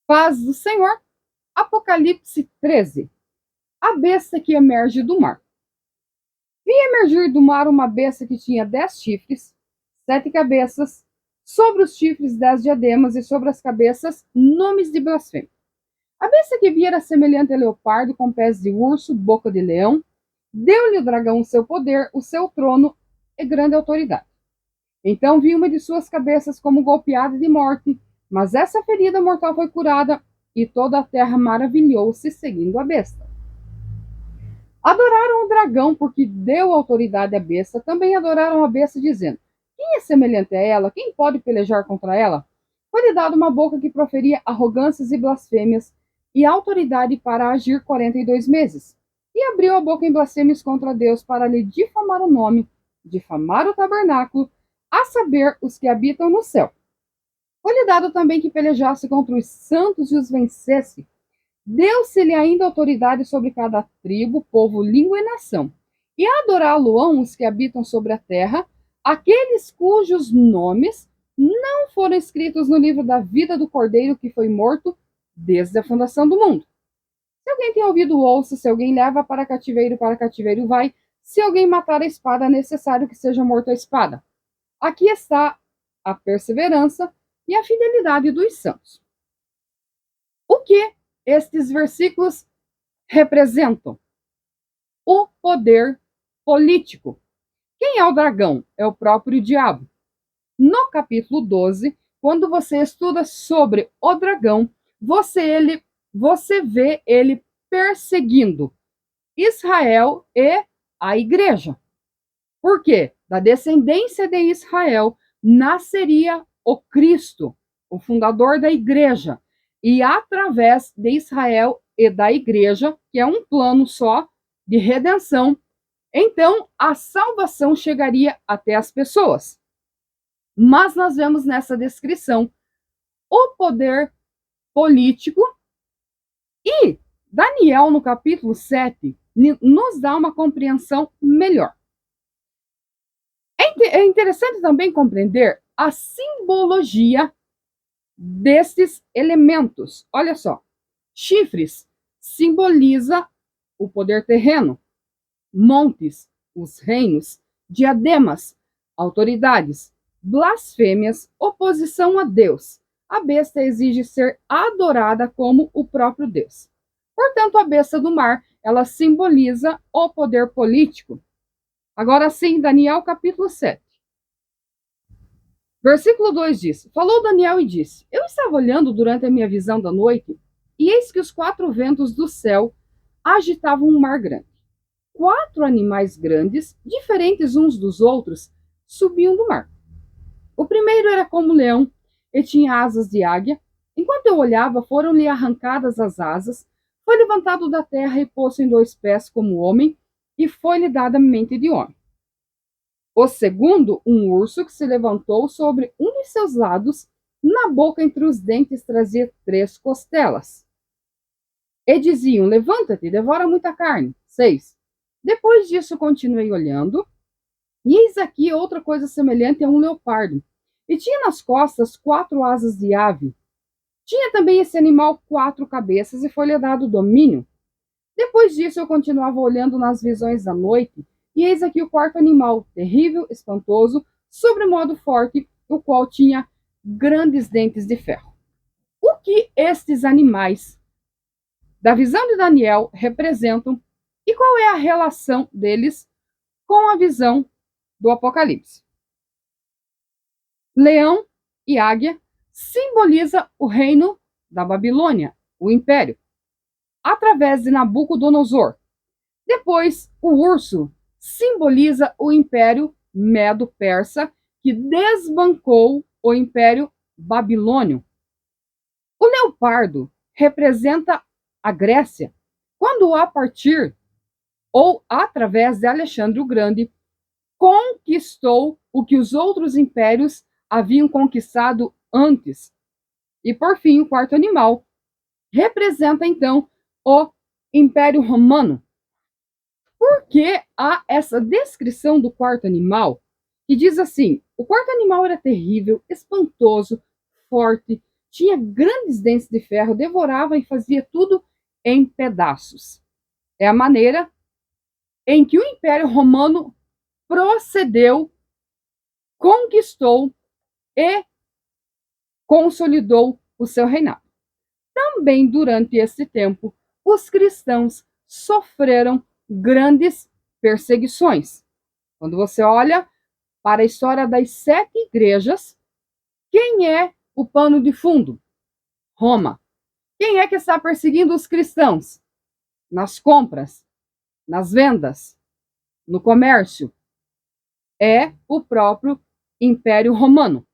Paz do Senhor. Apocalipse 13. A besta que emerge do mar. Vi emergir do mar uma besta que tinha 10 chifres, 7 cabeças, sobre os chifres 10 diademas e sobre as cabeças nomes de blasfêmia. A besta que vi era semelhante a leopardo, com pés de urso, boca de leão. Deu-lhe o dragão o seu poder, o seu trono e grande autoridade. Então vi uma de suas cabeças como golpeada de morte, mas essa ferida mortal foi curada, e toda a terra maravilhou-se seguindo a besta. Adoraram o dragão porque deu autoridade à besta, também adoraram a besta dizendo: quem é semelhante a ela? Quem pode pelejar contra ela? Foi-lhe dada uma boca que proferia arrogâncias e blasfêmias, e autoridade para agir 42 meses. E abriu a boca em blasfêmias contra Deus para lhe difamar o nome, difamar o tabernáculo, a saber, os que habitam no céu. Foi-lhe dado também que pelejasse contra os santos e os vencesse. Deu-se-lhe ainda autoridade sobre cada tribo, povo, língua e nação. E adorá-lo-ão os que habitam sobre a terra, aqueles cujos nomes não foram escritos no livro da vida do Cordeiro que foi morto desde a fundação do mundo. Se alguém tem ouvido, ouça. Se alguém leva para cativeiro vai. Se alguém matar a espada, é necessário que seja morto a espada. Aqui está a perseverança e a fidelidade dos santos. O que estes versículos representam? O poder político. Quem é o dragão? É o próprio diabo. No capítulo 12, quando você estuda sobre o dragão, você vê ele perseguindo Israel e a igreja. Por quê? Da descendência de Israel nasceria o Cristo, o fundador da igreja. E através de Israel e da igreja, que é um plano só de redenção, então a salvação chegaria até as pessoas. Mas nós vemos nessa descrição o poder político, e Daniel, no capítulo 7, nos dá uma compreensão melhor. É interessante também compreender a simbologia destes elementos. Olha só, chifres simboliza o poder terreno, montes, os reinos, diademas, autoridades, blasfêmias, oposição a Deus. A besta exige ser adorada como o próprio Deus. Portanto, a besta do mar, ela simboliza o poder político. Agora sim, Daniel capítulo 7. Versículo 2 diz: Falou Daniel e disse: Eu estava olhando durante a minha visão da noite, e eis que os 4 ventos do céu agitavam um mar grande. 4 animais grandes, diferentes uns dos outros, subiam do mar. O primeiro era como leão e tinha asas de águia. Enquanto eu olhava, foram-lhe arrancadas as asas, foi levantado da terra e posto em 2 pés como homem, e foi-lhe dada mente de homem. O segundo, um urso que se levantou sobre um de seus lados, na boca entre os dentes trazia 3 costelas. E diziam: Levanta-te, devora muita carne. 6. Depois disso continuei olhando, e eis aqui outra coisa semelhante a um leopardo. E tinha nas costas 4 asas de ave. Tinha também esse animal 4 cabeças, e foi-lhe dado domínio. Depois disso eu continuava olhando nas visões da noite, e eis aqui o 4º animal, terrível, espantoso, sobremodo forte, o qual tinha grandes dentes de ferro. O que estes animais da visão de Daniel representam e qual é a relação deles com a visão do Apocalipse? Leão e águia simboliza o reino da Babilônia, o império, através de Nabucodonosor. Depois, o urso simboliza o império medo-persa, que desbancou o império babilônio. O leopardo representa a Grécia, quando a partir ou através de Alexandre o Grande conquistou o que os outros impérios haviam conquistado antes. E por fim, o 4º animal representa então o Império Romano. Por que há essa descrição do 4º animal que diz assim: o 4º animal era terrível, espantoso, forte, tinha grandes dentes de ferro, devorava e fazia tudo em pedaços. É a maneira em que o Império Romano procedeu, conquistou e consolidou o seu reinado. Também durante esse tempo, os cristãos sofreram grandes perseguições. Quando você olha para a história das 7 igrejas, quem é o pano de fundo? Roma. Quem é que está perseguindo os cristãos? Nas compras, nas vendas, no comércio. É o próprio Império Romano.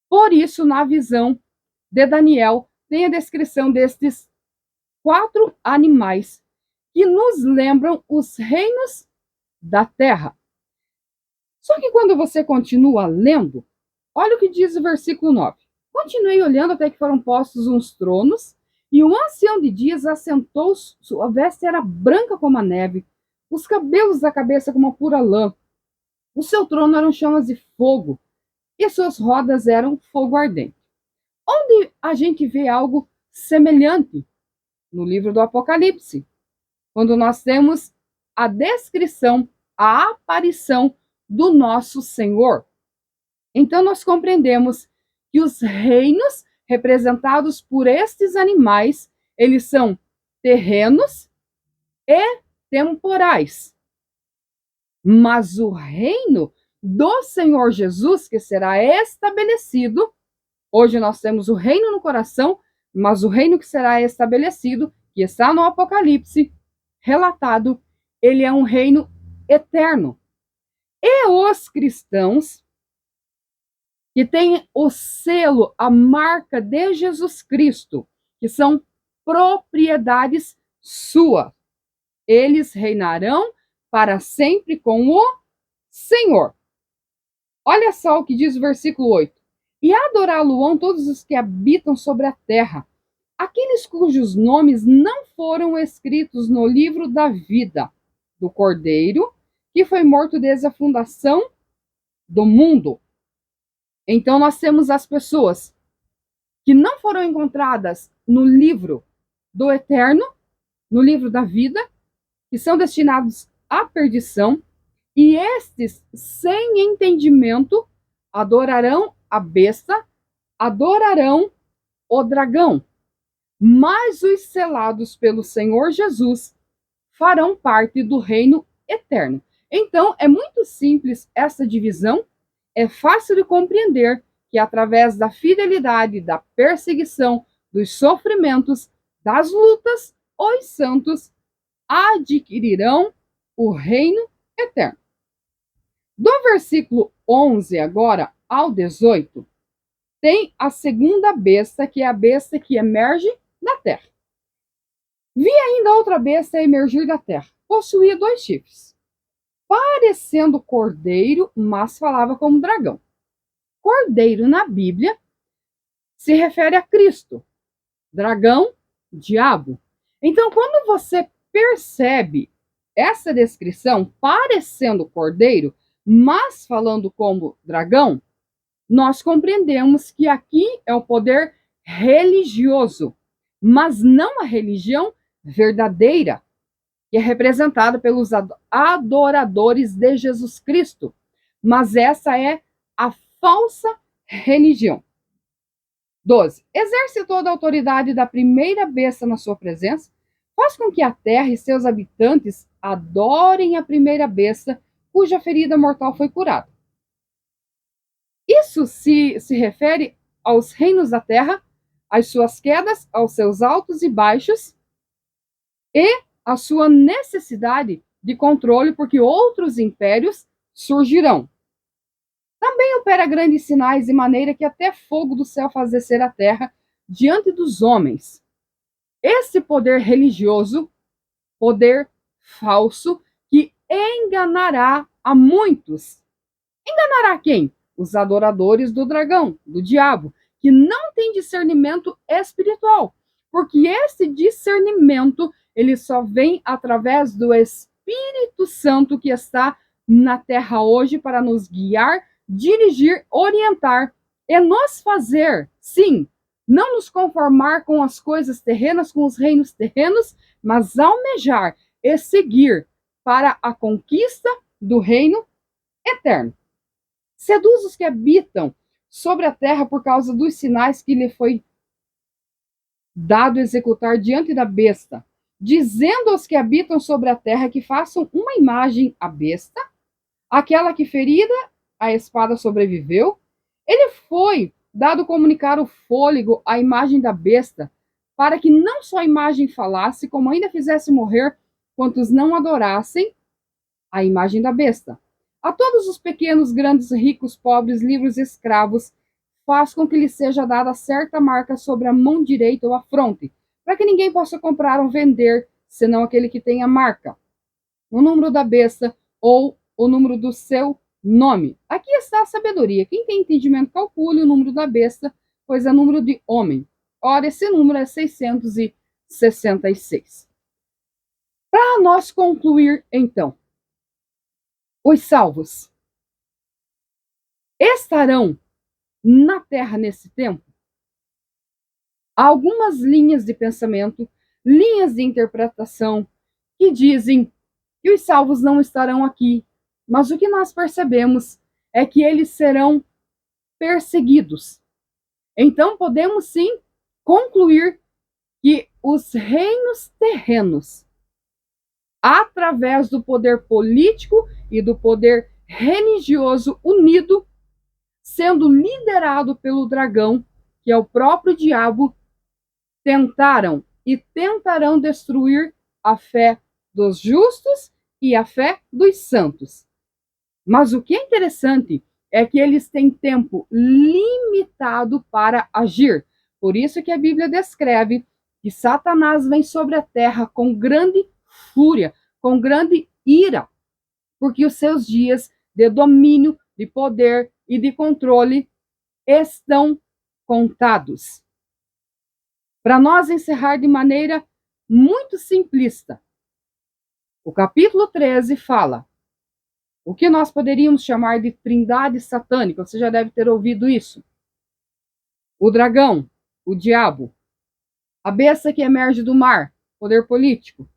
Por isso, na visão de Daniel, tem a descrição destes 4 animais que nos lembram os reinos da terra. Só que quando você continua lendo, olha o que diz o versículo 9. Continuei olhando até que foram postos uns tronos, e o ancião de dias assentou, sua veste era branca como a neve, os cabelos da cabeça como a pura lã. O seu trono eram chamas de fogo, e suas rodas eram fogo ardente. Onde a gente vê algo semelhante? No livro do Apocalipse, quando nós temos a descrição, a aparição do nosso Senhor. Então nós compreendemos que os reinos representados por estes animais, eles são terrenos e temporais. Mas o reino do Senhor Jesus, que será estabelecido, hoje nós temos o reino no coração, mas o reino que será estabelecido, que está no Apocalipse, relatado, ele é um reino eterno. E os cristãos que têm o selo, a marca de Jesus Cristo, que são propriedades suas, eles reinarão para sempre com o Senhor. Olha só o que diz o versículo 8. E adorá-lo-ão todos os que habitam sobre a terra, aqueles cujos nomes não foram escritos no livro da vida do Cordeiro, que foi morto desde a fundação do mundo. Então nós temos as pessoas que não foram encontradas no livro do eterno, no livro da vida, que são destinados à perdição, e estes, sem entendimento, adorarão a besta, adorarão o dragão. Mas os selados pelo Senhor Jesus farão parte do reino eterno. Então, é muito simples essa divisão, é fácil de compreender que através da fidelidade, da perseguição, dos sofrimentos, das lutas, os santos adquirirão o reino eterno. Do versículo 11 agora ao 18, tem a segunda besta, que é a besta que emerge da terra. Vi ainda outra besta emergir da terra. Possuía 2 chifres, parecendo cordeiro, mas falava como dragão. Cordeiro na Bíblia se refere a Cristo. Dragão, diabo. Então, quando você percebe essa descrição, parecendo cordeiro, mas falando como dragão, nós compreendemos que aqui é o poder religioso, mas não a religião verdadeira, que é representada pelos adoradores de Jesus Cristo, mas essa é a falsa religião. 12. Exerce toda a autoridade da primeira besta na sua presença, faz com que a terra e seus habitantes adorem a primeira besta, cuja ferida mortal foi curada. Isso se refere aos reinos da terra, às suas quedas, aos seus altos e baixos, e à sua necessidade de controle, porque outros impérios surgirão. Também opera grandes sinais, de maneira que até fogo do céu faz descer a terra diante dos homens. Esse poder religioso, poder falso, que enganará a muitos. Enganará quem? Os adoradores do dragão, do diabo, que não têm discernimento espiritual, porque esse discernimento ele só vem através do Espírito Santo que está na terra hoje para nos guiar, dirigir, orientar e nos fazer, sim, Não nos conformar com as coisas terrenas, com os reinos terrenos, mas almejar e seguir para a conquista do reino eterno. Seduz os que habitam sobre a terra por causa dos sinais que lhe foi dado executar diante da besta, dizendo aos que habitam sobre a terra que façam uma imagem à besta, aquela que ferida a espada sobreviveu. Ele foi dado comunicar o fôlego à imagem da besta, para que não só a imagem falasse, como ainda fizesse morrer quantos não adorassem a imagem da besta. A todos os pequenos, grandes, ricos, pobres, livres, escravos, faz com que lhe seja dada certa marca sobre a mão direita ou a fronte, para que ninguém possa comprar ou vender, senão aquele que tem a marca, o número da besta ou o número do seu nome. Aqui está a sabedoria. Quem tem entendimento, calcule o número da besta, pois é número de homem. Ora, esse número é 666. Para nós concluir, então, os salvos estarão na terra nesse tempo? Há algumas linhas de pensamento, linhas de interpretação que dizem que os salvos não estarão aqui, mas o que nós percebemos é que eles serão perseguidos. Então podemos sim concluir que os reinos terrenos, através do poder político e do poder religioso unido, sendo liderado pelo dragão, que é o próprio diabo, tentaram e tentarão destruir a fé dos justos e a fé dos santos. Mas o que é interessante é que eles têm tempo limitado para agir. Por isso que a Bíblia descreve que Satanás vem sobre a terra com grande fúria, com grande ira, porque os seus dias de domínio, de poder e de controle estão contados. Para nós encerrar de maneira muito simplista, o capítulo 13 fala o que nós poderíamos chamar de trindade satânica. Você já deve ter ouvido isso. O dragão, o diabo, a besta que emerge do mar, poder político,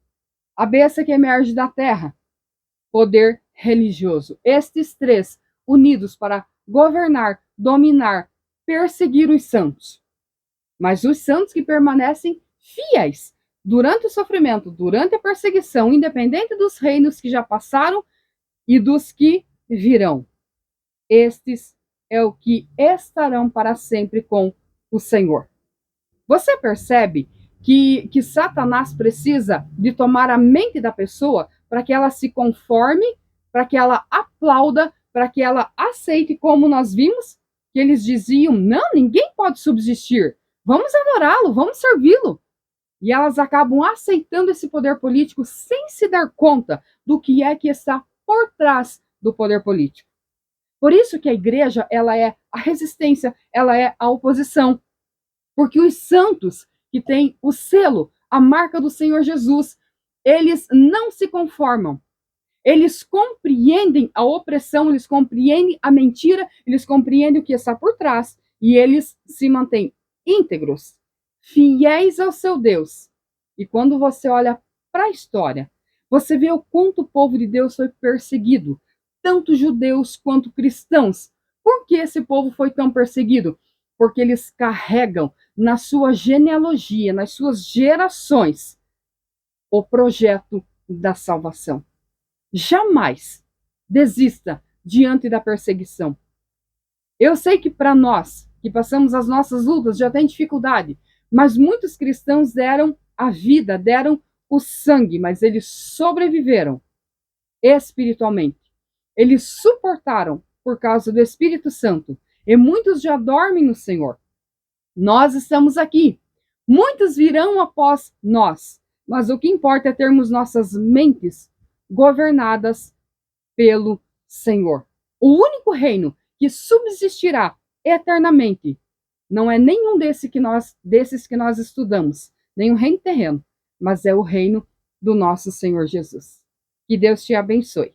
a besta que emerge da terra, poder religioso. Estes três unidos para governar, dominar, perseguir os santos. Mas os santos que permanecem fiéis durante o sofrimento, durante a perseguição, independente dos reinos que já passaram e dos que virão. Estes é o que estarão para sempre com o Senhor. Você percebe que Satanás precisa de tomar a mente da pessoa para que ela se conforme, para que ela aplauda, para que ela aceite, como nós vimos, que eles diziam, não, ninguém pode subsistir, vamos adorá-lo, vamos servi-lo. E elas acabam aceitando esse poder político sem se dar conta do que é que está por trás do poder político. Por isso que a igreja, ela é a resistência, ela é a oposição. Porque os santos que têm o selo, a marca do Senhor Jesus, eles não se conformam. Eles compreendem a opressão, eles compreendem a mentira, eles compreendem o que está por trás e eles se mantêm íntegros, fiéis ao seu Deus. E quando você olha para a história, você vê o quanto o povo de Deus foi perseguido, tanto judeus quanto cristãos. Por que esse povo foi tão perseguido? Porque eles carregam na sua genealogia, nas suas gerações, o projeto da salvação. Jamais desista diante da perseguição. Eu sei que para nós, que passamos as nossas lutas, já tem dificuldade, mas muitos cristãos deram a vida, deram o sangue, mas eles sobreviveram espiritualmente. Eles suportaram por causa do Espírito Santo. E muitos já dormem no Senhor. Nós estamos aqui. Muitos virão após nós. Mas o que importa é termos nossas mentes governadas pelo Senhor. O único reino que subsistirá eternamente não é nenhum desses que nós estudamos, nem o reino terreno, mas é o reino do nosso Senhor Jesus. Que Deus te abençoe.